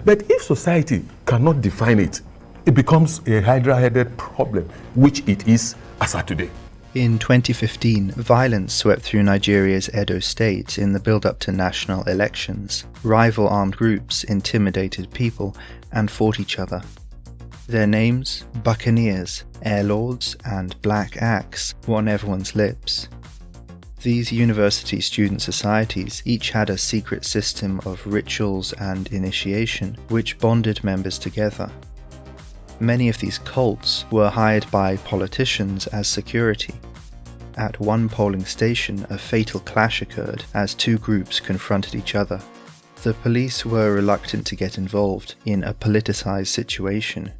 But if society cannot define it, it becomes a hydra-headed problem, which it is as of today. In 2015, violence swept through Nigeria's Edo state in the build-up to national elections. Rival armed groups intimidated people and fought each other. Their names, Buccaneers, Airlords, and Black Axe, were on everyone's lips. These university student societies each had a secret system of rituals and initiation which bonded members together. Many of these cults were hired by politicians as security. At one polling station, a fatal clash occurred as two groups confronted each other. The police were reluctant to get involved in a politicized situation.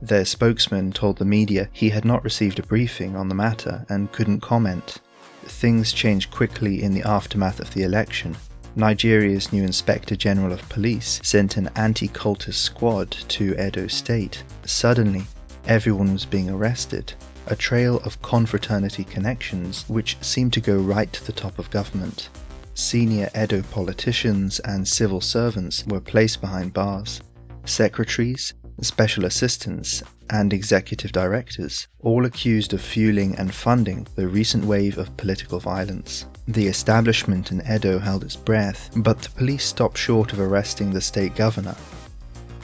Their spokesman told the media he had not received a briefing on the matter and couldn't comment. Things changed quickly in the aftermath of the election. Nigeria's new Inspector General of Police sent an anti-cultist squad to Edo State. Suddenly, everyone was being arrested, a trail of confraternity connections which seemed to go right to the top of government. Senior Edo politicians and civil servants were placed behind bars. Secretaries, special assistants, and executive directors, all accused of fueling and funding the recent wave of political violence. The establishment in Edo held its breath, but the police stopped short of arresting the state governor.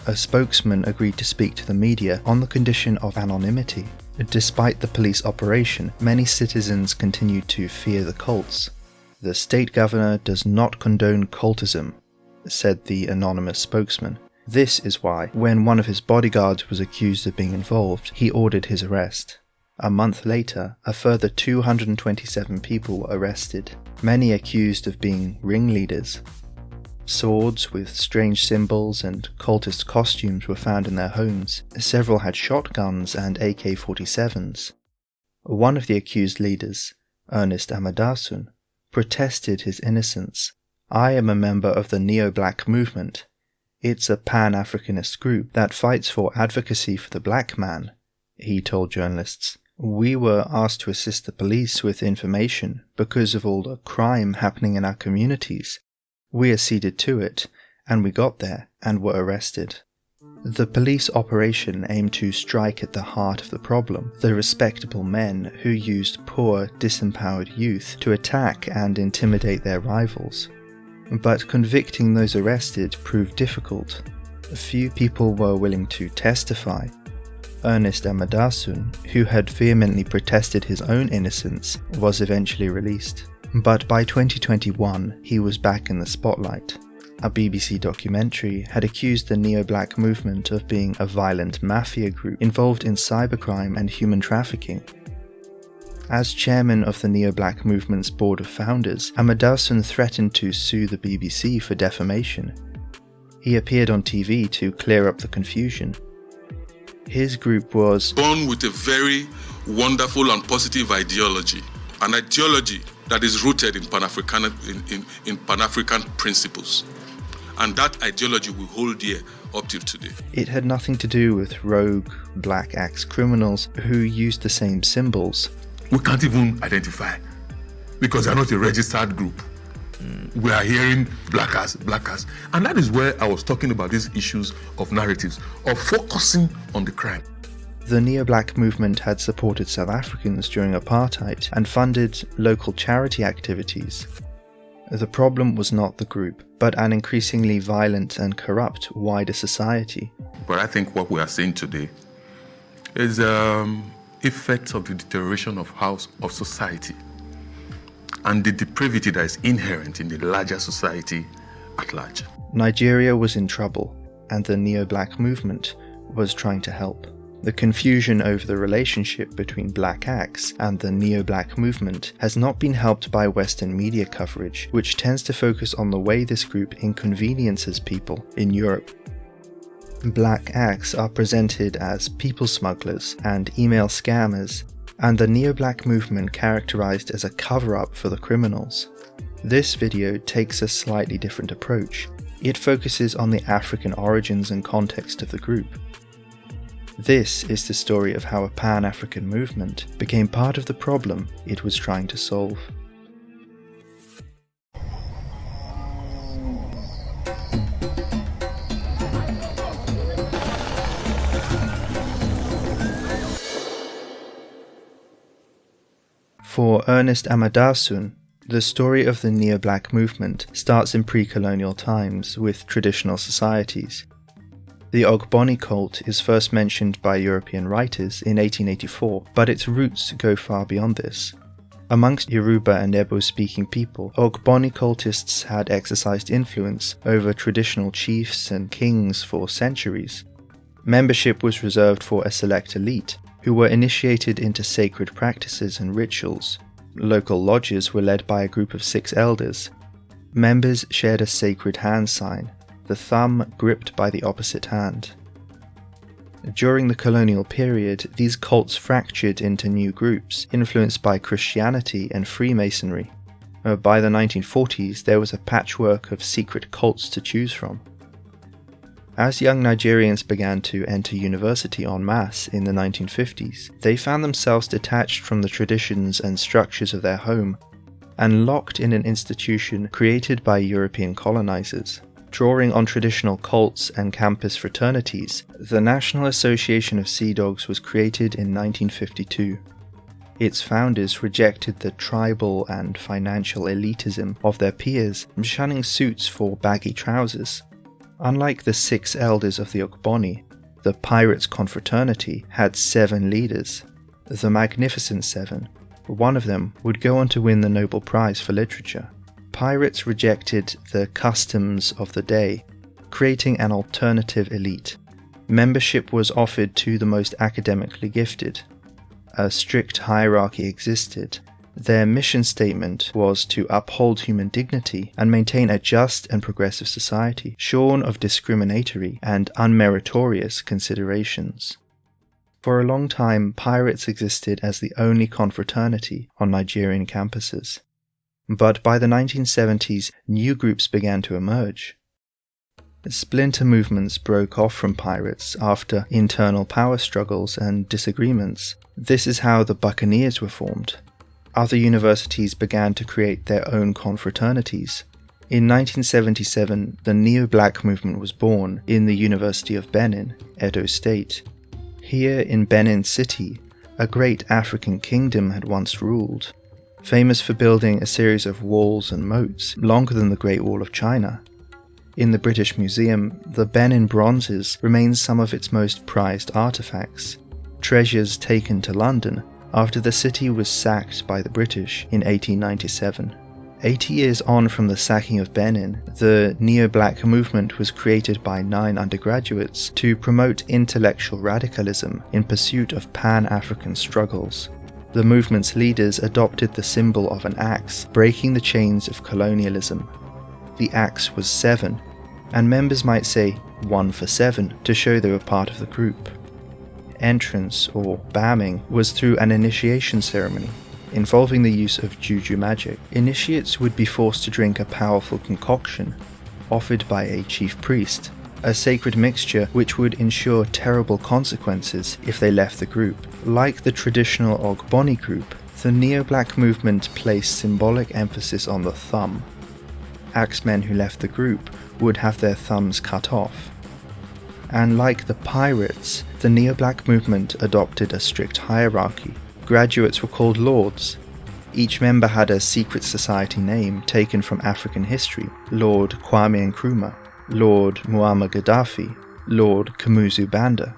A spokesman agreed to speak to the media on the condition of anonymity. Despite the police operation, many citizens continued to fear the cults. "The state governor does not condone cultism," said the anonymous spokesman. This is why, when one of his bodyguards was accused of being involved, he ordered his arrest. A month later, a further 227 people were arrested, many accused of being ringleaders. Swords with strange symbols and cultist costumes were found in their homes. Several had shotguns and AK-47s. One of the accused leaders, Ernest Amadasun, protested his innocence. "I am a member of the Neo-Black movement. It's a Pan-Africanist group that fights for advocacy for the black man," he told journalists. "We were asked to assist the police with information because of all the crime happening in our communities. We acceded to it, and we got there and were arrested." The police operation aimed to strike at the heart of the problem, the respectable men who used poor, disempowered youth to attack and intimidate their rivals. But convicting those arrested proved difficult. Few people were willing to testify. Ernest Amadasun, who had vehemently protested his own innocence, was eventually released. But by 2021, he was back in the spotlight. A BBC documentary had accused the Neo-Black movement of being a violent mafia group involved in cybercrime and human trafficking. As chairman of the Neo-Black movement's board of founders, Amadasun threatened to sue the BBC for defamation. He appeared on TV to clear up the confusion. His group was born with a very wonderful and positive ideology, an ideology that is rooted in Pan-African principles. And that ideology we hold dear up till today. It had nothing to do with rogue Black Axe criminals who used the same symbols. We can't even identify because they are not a registered group. We are hearing Black Axe. And that is where I was talking about these issues of narratives, of focusing on the crime. The Neo-Black movement had supported South Africans during apartheid and funded local charity activities. The problem was not the group, but an increasingly violent and corrupt wider society. But I think what we are seeing today is effects of the deterioration of society and the depravity that is inherent in the larger society at large. Nigeria was in trouble, and the Neo-Black movement was trying to help. The confusion over the relationship between Black Axe and the Neo-Black movement has not been helped by Western media coverage, which tends to focus on the way this group inconveniences people in Europe. Black Axe are presented as people smugglers and email scammers, and the Neo-Black movement characterized as a cover-up for the criminals. This video takes a slightly different approach. It focuses on the African origins and context of the group. This is the story of how a Pan-African movement became part of the problem it was trying to solve. For Ernest Amadasun, the story of the neo-black movement starts in pre-colonial times with traditional societies. The Ogboni cult is first mentioned by European writers in 1884, but its roots go far beyond this. Amongst Yoruba and Igbo-speaking people, Ogboni cultists had exercised influence over traditional chiefs and kings for centuries. Membership was reserved for a select elite, who were initiated into sacred practices and rituals. Local lodges were led by a group of 6 elders. Members shared a sacred hand sign, the thumb gripped by the opposite hand. During the colonial period, these cults fractured into new groups, influenced by Christianity and Freemasonry. By the 1940s, there was a patchwork of secret cults to choose from. As young Nigerians began to enter university en masse in the 1950s, they found themselves detached from the traditions and structures of their home and locked in an institution created by European colonizers. Drawing on traditional cults and campus fraternities, the National Association of Sea Dogs was created in 1952. Its founders rejected the tribal and financial elitism of their peers, shunning suits for baggy trousers. Unlike the 6 elders of the Ogboni, the Pyrates Confraternity had 7 leaders, the Magnificent Seven. One of them would go on to win the Nobel Prize for Literature. Pirates rejected the customs of the day, creating an alternative elite. Membership was offered to the most academically gifted. A strict hierarchy existed. Their mission statement was to uphold human dignity and maintain a just and progressive society, shorn of discriminatory and unmeritorious considerations. For a long time, pirates existed as the only confraternity on Nigerian campuses. But by the 1970s, new groups began to emerge. Splinter movements broke off from pirates after internal power struggles and disagreements. This is how the Buccaneers were formed. Other universities began to create their own confraternities. In 1977, the neo-black movement was born in the University of Benin, Edo State. Here in Benin City, a great African kingdom had once ruled, famous for building a series of walls and moats longer than the Great Wall of China. In the British Museum, the Benin bronzes remain some of its most prized artifacts, treasures taken to London after the city was sacked by the British in 1897. 80 years on from the sacking of Benin, the neo-black movement was created by 9 undergraduates to promote intellectual radicalism in pursuit of Pan-African struggles. The movement's leaders adopted the symbol of an axe, breaking the chains of colonialism. The axe was 7, and members might say 1 for 7 to show they were part of the group. Entrance, or bamming, was through an initiation ceremony, involving the use of juju magic. Initiates would be forced to drink a powerful concoction, offered by a chief priest, a sacred mixture which would ensure terrible consequences if they left the group. Like the traditional Ogboni group, the neo-black movement placed symbolic emphasis on the thumb. Axemen who left the group would have their thumbs cut off. And like the pirates, the neo-black movement adopted a strict hierarchy. Graduates were called lords. Each member had a secret society name taken from African history: Lord Kwame Nkrumah, Lord Muammar Gaddafi, Lord Kamuzu Banda.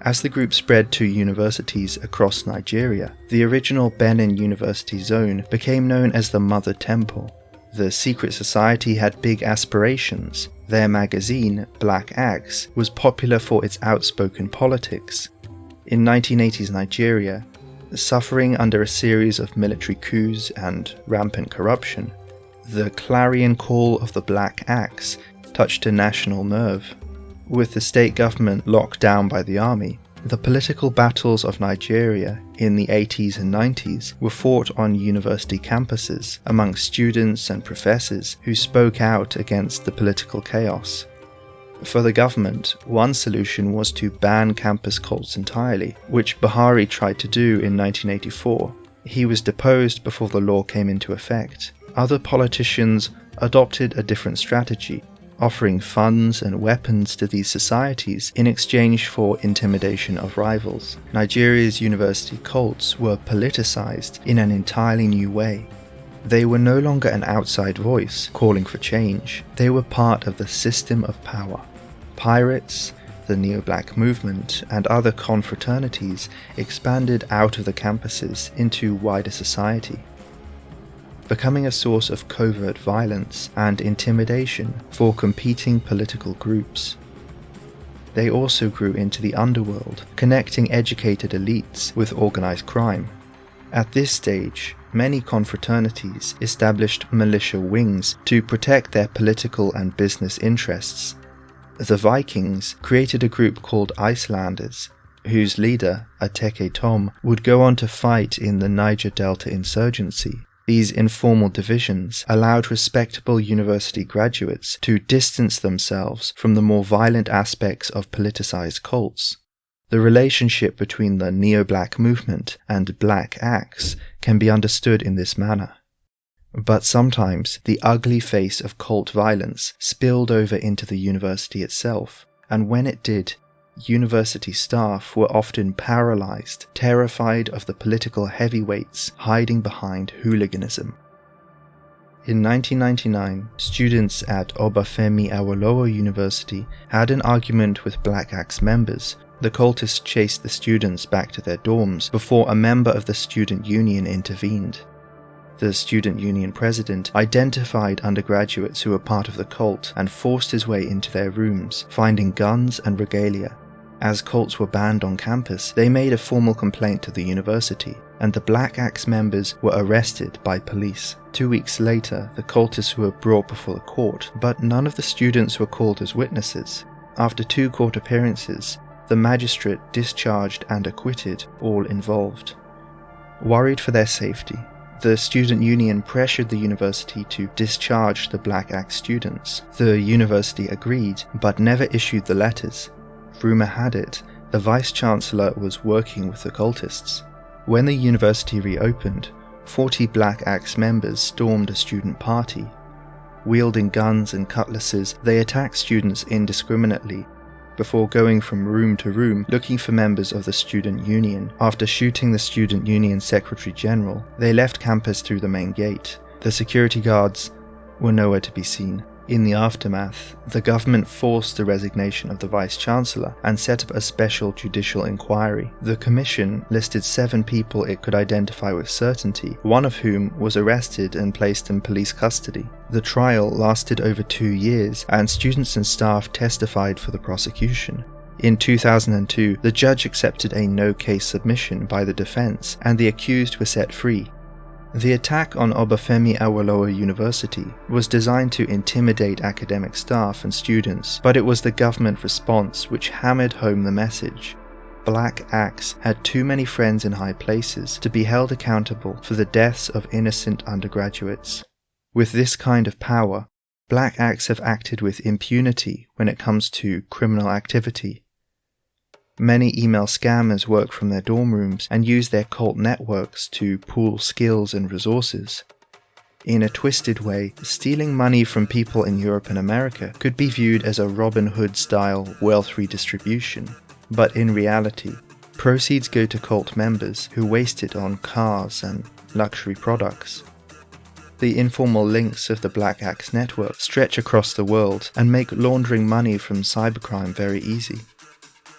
As the group spread to universities across Nigeria, the original Benin University zone became known as the Mother Temple. The secret society had big aspirations. Their magazine, Black Axe, was popular for its outspoken politics. In 1980s Nigeria, suffering under a series of military coups and rampant corruption, the clarion call of the Black Axe touched a national nerve. With the state government locked down by the army, the political battles of Nigeria in the 80s and 90s were fought on university campuses among students and professors who spoke out against the political chaos. For the government, one solution was to ban campus cults entirely, which Buhari tried to do in 1984. He was deposed before the law came into effect. Other politicians adopted a different strategy. offering funds and weapons to these societies in exchange for intimidation of rivals. Nigeria's university cults were politicized in an entirely new way. They were no longer an outside voice calling for change. They were part of the system of power. Pirates, the neo-black movement, and other confraternities expanded out of the campuses into wider society, becoming a source of covert violence and intimidation for competing political groups. They also grew into the underworld, connecting educated elites with organized crime. At this stage, many confraternities established militia wings to protect their political and business interests. The Vikings created a group called Icelanders, whose leader, Ateke Tom, would go on to fight in the Niger Delta insurgency. These informal divisions allowed respectable university graduates to distance themselves from the more violent aspects of politicized cults. The relationship between the neo-black movement and Black Axe can be understood in this manner. But sometimes the ugly face of cult violence spilled over into the university itself, and when it did, university staff were often paralyzed, terrified of the political heavyweights hiding behind hooliganism. In 1999, students at Obafemi Awolowo University had an argument with Black Axe members. The cultists chased the students back to their dorms before a member of the student union intervened. The student union president identified undergraduates who were part of the cult and forced his way into their rooms, finding guns and regalia. As cults were banned on campus, they made a formal complaint to the university, and the Black Axe members were arrested by police. 2 weeks later, the cultists were brought before the court, but none of the students were called as witnesses. After 2 court appearances, the magistrate discharged and acquitted all involved. Worried for their safety, the student union pressured the university to discharge the Black Axe students. The university agreed, but never issued the letters. Rumor had it, the vice-chancellor was working with the cultists. When the university reopened, 40 Black Axe members stormed a student party. Wielding guns and cutlasses, they attacked students indiscriminately, before going from room to room looking for members of the student union. After shooting the student union secretary general, they left campus through the main gate. The security guards were nowhere to be seen. In the aftermath, the government forced the resignation of the vice-chancellor and set up a special judicial inquiry. The commission listed 7 people it could identify with certainty, one of whom was arrested and placed in police custody. The trial lasted over 2 years, and students and staff testified for the prosecution. In 2002, the judge accepted a no-case submission by the defense, and the accused were set free. The attack on Obafemi Awolowo University was designed to intimidate academic staff and students, but it was the government response which hammered home the message. Black Axe had too many friends in high places to be held accountable for the deaths of innocent undergraduates. With this kind of power, Black Axe have acted with impunity when it comes to criminal activity. Many email scammers work from their dorm rooms and use their cult networks to pool skills and resources. In a twisted way, stealing money from people in Europe and America could be viewed as a Robin Hood-style wealth redistribution, but in reality, proceeds go to cult members who waste it on cars and luxury products. The informal links of the Black Axe network stretch across the world and make laundering money from cybercrime very easy.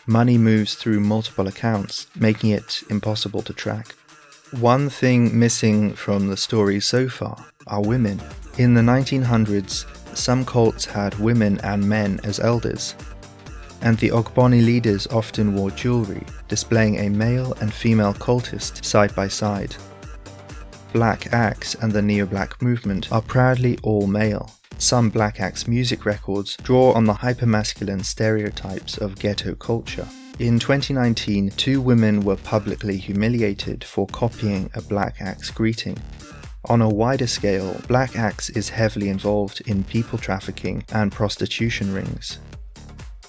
Money moves through multiple accounts, making it impossible to track. One thing missing from the story so far are women. In the 1900s, some cults had women and men as elders, and the Ogboni leaders often wore jewelry, displaying a male and female cultist side by side. Black Axe and the neo-black movement are proudly all male. Some Black Axe music records draw on the hypermasculine stereotypes of ghetto culture. In 2019, 2 women were publicly humiliated for copying a Black Axe greeting. On a wider scale, Black Axe is heavily involved in people trafficking and prostitution rings.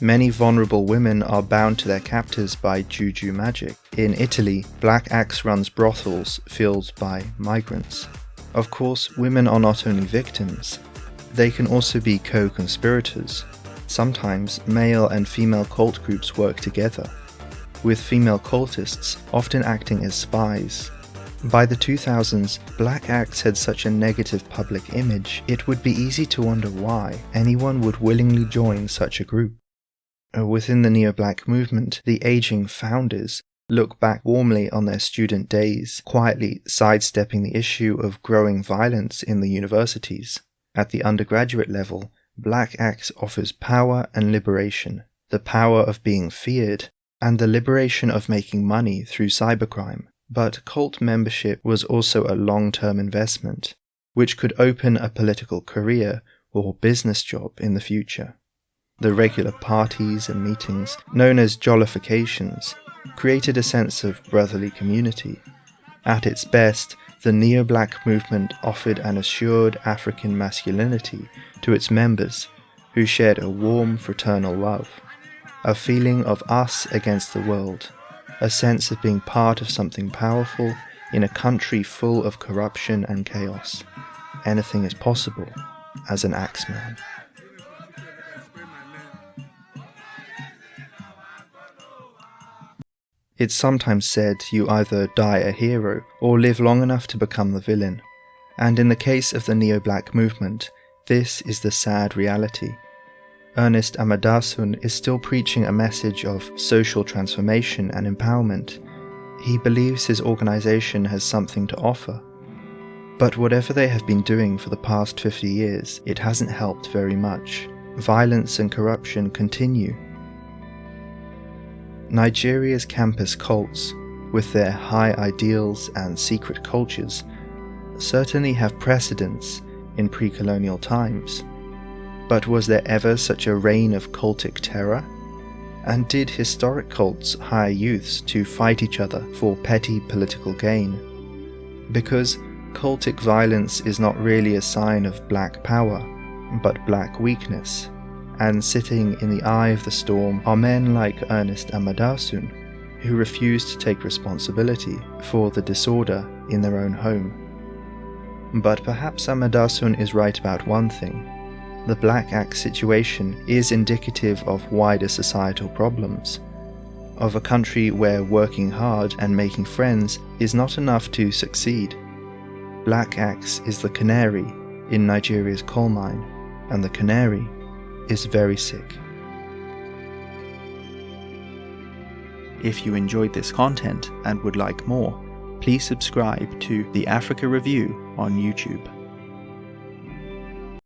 Many vulnerable women are bound to their captors by juju magic. In Italy, Black Axe runs brothels filled by migrants. Of course, women are not only victims. They can also be co-conspirators. Sometimes male and female cult groups work together, with female cultists often acting as spies. By the 2000s, Black Axe had such a negative public image, it would be easy to wonder why anyone would willingly join such a group. Within the neo-black movement, the aging founders look back warmly on their student days, quietly sidestepping the issue of growing violence in the universities. At the undergraduate level, Black Axe offers power and liberation, the power of being feared, and the liberation of making money through cybercrime. But cult membership was also a long-term investment, which could open a political career or business job in the future. The regular parties and meetings, known as jollifications, created a sense of brotherly community. At its best, the neo-black movement offered an assured African masculinity to its members, who shared a warm fraternal love, a feeling of us against the world, a sense of being part of something powerful in a country full of corruption and chaos. Anything is possible as an Axeman. It's sometimes said you either die a hero or live long enough to become the villain, and in the case of the neo-black movement, this is the sad reality. Ernest Amadasun is still preaching a message of social transformation and empowerment. He believes his organization has something to offer. But whatever they have been doing for the past 50 years, it hasn't helped very much. Violence and corruption continue. Nigeria's campus cults, with their high ideals and secret cultures, certainly have precedents in pre-colonial times. But was there ever such a reign of cultic terror? And did historic cults hire youths to fight each other for petty political gain? Because cultic violence is not really a sign of black power, but black weakness. And sitting in the eye of the storm are men like Ernest Amadasun, who refuse to take responsibility for the disorder in their own home. But perhaps Amadasun is right about one thing. The Black Axe situation is indicative of wider societal problems, of a country where working hard and making friends is not enough to succeed. Black Axe is the canary in Nigeria's coal mine, and the canary is very sick. If you enjoyed this content and would like more, please subscribe to The Africa Review on YouTube.